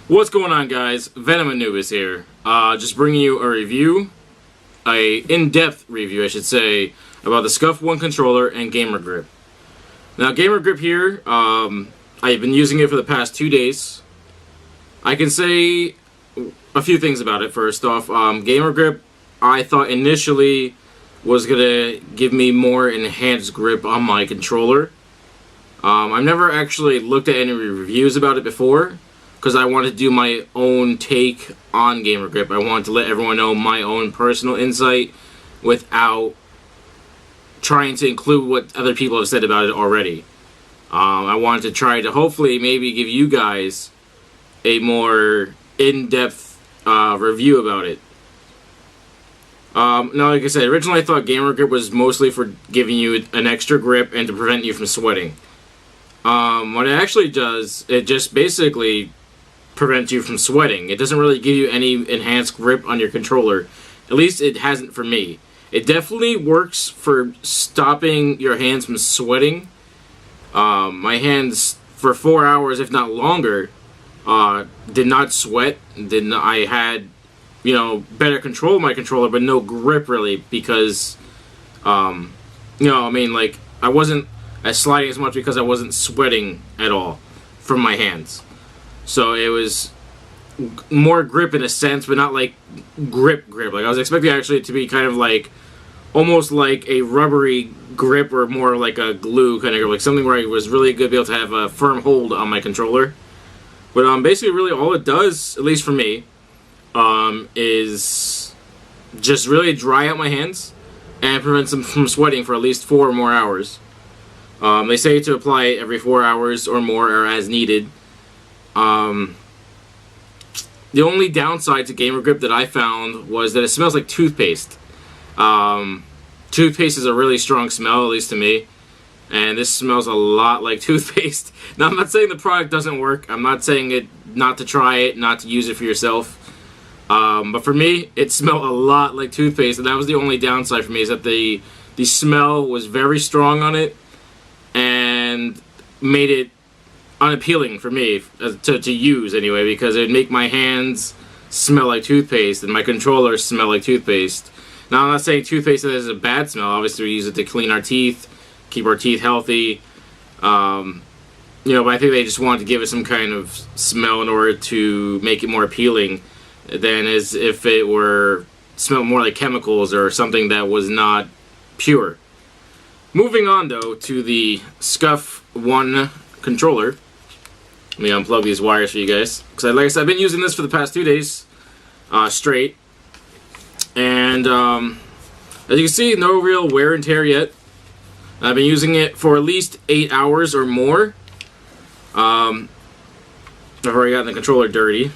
What's going on, guys? Venom Anubis here. Just bringing you a review, a in-depth review, I should say, about the ScufOne controller and GamerGrip. Now, GamerGrip here, I've been using it for the past 2 days. I can say a few things about it. First off, GamerGrip, I thought initially was gonna give me more enhanced grip on my controller. I've never actually looked at any reviews about it before, because I wanted to do my own take on GamerGrip. I wanted to let everyone know my own personal insight without trying to include what other people have said about it already. I wanted to try to hopefully maybe give you guys a more in-depth review about it. Now, like I said, originally I thought GamerGrip was mostly for giving you an extra grip and to prevent you from sweating. What it actually does, it just basically prevents you from sweating. It doesn't really give you any enhanced grip on your controller. At least it hasn't for me. It definitely works for stopping your hands from sweating. My hands for 4 hours, if not longer, did not sweat. I had, you know, better control of my controller, but no grip really, because, you know, I mean, like, I wasn't sliding as much because I wasn't sweating at all from my hands. So it was more grip in a sense, but not like grip. Like, I was expecting actually to be kind of like, almost like a rubbery grip, or more like a glue kind of grip, like something where I was really good to be able to have a firm hold on my controller. But basically really all it does, at least for me, is just really dry out my hands and prevents them from sweating for at least 4 or more hours. They say to apply it every 4 hours or more, or as needed. The only downside to GamerGrip that I found was that it smells like toothpaste. Toothpaste is a really strong smell, at least to me, and this smells a lot like toothpaste. Now, I'm not saying the product doesn't work. I'm not saying it not to try it, not to use it for yourself. But for me, it smelled a lot like toothpaste, and that was the only downside for me, is that the smell was very strong on it and made it unappealing for me to use anyway, because it would make my hands smell like toothpaste and my controller smell like toothpaste. Now, I'm not saying toothpaste is a bad smell. Obviously, we use it to clean our teeth, keep our teeth healthy. You know, but I think they just wanted to give it some kind of smell in order to make it more appealing than as if it were smelled more like chemicals or something that was not pure. Moving on, though, to the ScufOne controller. Let me unplug these wires for you guys, because like I said, I've been using this for the past 2 days straight, and as you can see, no real wear and tear yet. I've been using it for at least 8 hours or more. I've already gotten the controller dirty,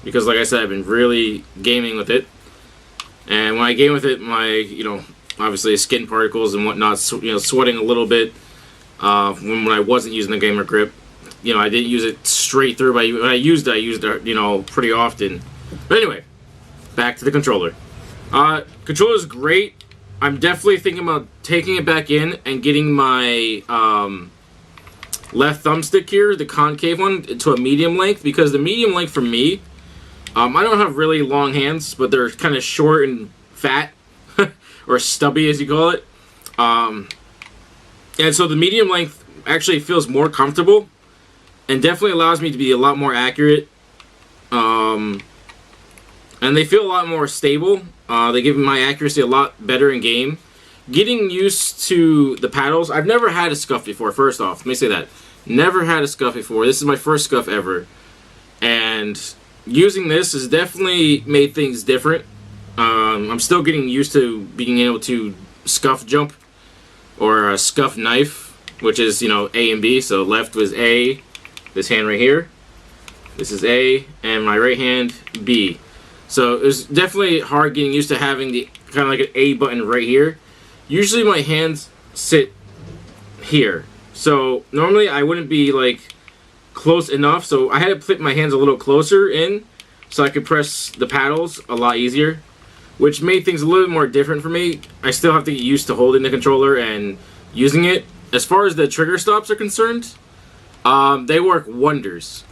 because like I said, I've been really gaming with it, and when I game with it, my, you know, obviously skin particles and whatnot, you know, sweating a little bit when I wasn't using the GamerGrip. You know, I didn't use it straight through, but when I used it, you know, pretty often. But anyway, back to the controller. Controller's great. I'm definitely thinking about taking it back in and getting my left thumbstick here, the concave one, to a medium length, because the medium length for me, I don't have really long hands, but they're kind of short and fat, or stubby as you call it. And so the medium length actually feels more comfortable, and definitely allows me to be a lot more accurate. And they feel a lot more stable. They give my accuracy a lot better in game. Getting used to the paddles. I've never had a Scuf before, first off. Let me say that. Never had a Scuf before. This is my first Scuf ever. And using this has definitely made things different. I'm still getting used to being able to scuff jump, or a scuff knife, which is, you know, A and B. So left was A, this hand right here, this is A, and my right hand B. So it was definitely hard getting used to having the kind of like an A button right here. Usually my hands sit here, so normally I wouldn't be like close enough, so I had to put my hands a little closer in so I could press the paddles a lot easier, which made things a little bit more different for me. I still have to get used to holding the controller and using it. As far as the trigger stops are concerned, they work wonders.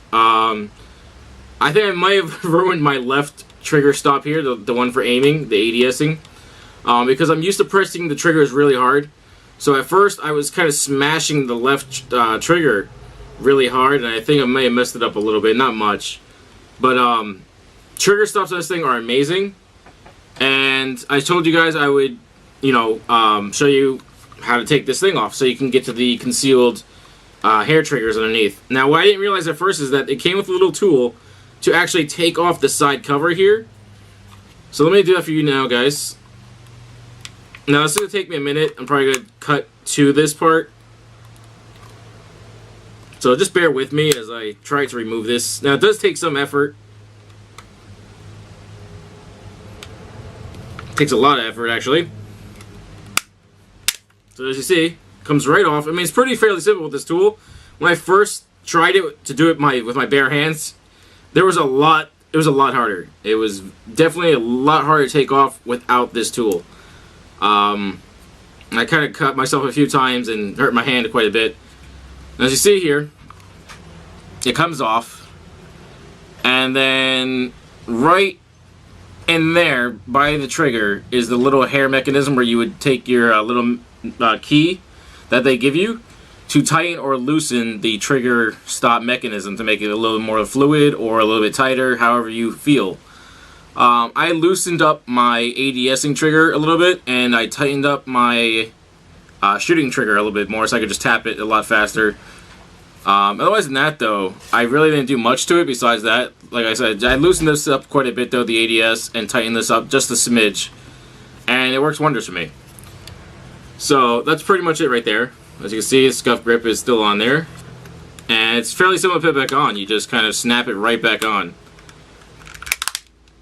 I think I might have ruined my left trigger stop here, the one for aiming, the ADSing, because I'm used to pressing the triggers really hard. So at first I was kind of smashing the left trigger really hard, and I think I may have messed it up a little bit, not much. But trigger stops on this thing are amazing, and I told you guys I would, you know, show you how to take this thing off so you can get to the concealed hair triggers underneath. Now, what I didn't realize at first is that it came with a little tool to actually take off the side cover here. So let me do that for you now, guys. Now, this is going to take me a minute. I'm probably going to cut to this part. So just bear with me as I try to remove this. Now, it does take some effort. It takes a lot of effort, actually. So as you see, it comes right off. I mean, it's fairly simple with this tool. When I first tried it to do it with my bare hands, it was a lot harder. It was definitely a lot harder to take off without this tool. I kind of cut myself a few times and hurt my hand quite a bit. As you see here, it comes off, and then right in there by the trigger is the little hair mechanism where you would take your little key that they give you to tighten or loosen the trigger stop mechanism to make it a little more fluid or a little bit tighter, however you feel. I loosened up my ADSing trigger a little bit, and I tightened up my shooting trigger a little bit more so I could just tap it a lot faster. Otherwise than that, though, I really didn't do much to it besides that. Like I said, I loosened this up quite a bit, though, the ADS, and tightened this up just a smidge. And it works wonders for me. So, that's pretty much it right there. As you can see, the ScufGrip is still on there. And it's fairly simple to put back on. You just kind of snap it right back on.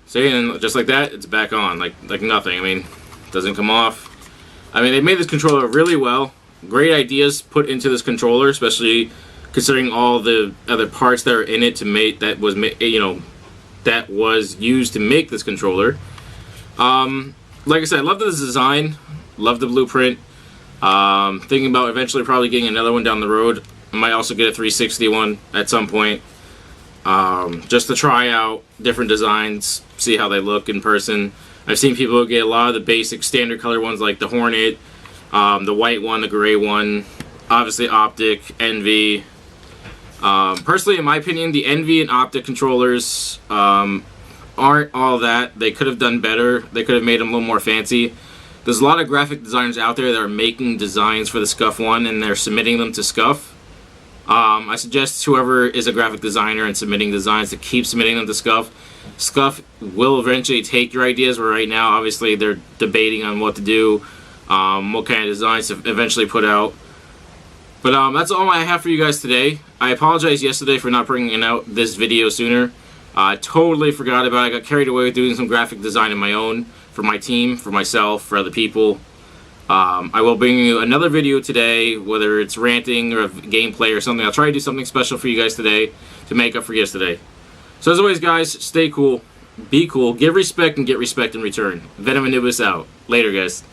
See, and just like that, it's back on, like nothing. I mean, it doesn't come off. I mean, they made this controller really well. Great ideas put into this controller, especially considering all the other parts that are in it to make that was used to make this controller. Like I said, I love the design, love the blueprint. Thinking about eventually probably getting another one down the road. I might also get a 360 one at some point, just to try out different designs, see how they look in person. I've seen people get a lot of the basic standard color ones like the Hornet, the white one, the gray one, obviously Optic, Envy. Personally, in my opinion, the Envy and Optic controllers aren't all that. They could have done better. They could have made them a little more fancy. There's a lot of graphic designers out there that are making designs for the ScufOne, and they're submitting them to Scuf. I suggest whoever is a graphic designer and submitting designs to keep submitting them to Scuf. Scuf will eventually take your ideas, where right now, obviously, they're debating on what to do, what kind of designs to eventually put out. But that's all I have for you guys today. I apologize yesterday for not bringing out this video sooner. I totally forgot about it. I got carried away with doing some graphic design of my own for my team, for myself, for other people. I will bring you another video today, whether it's ranting or gameplay or something. I'll try to do something special for you guys today to make up for yesterday. So as always, guys, stay cool, be cool, give respect, and get respect in return. Venom and Anubis out. Later, guys.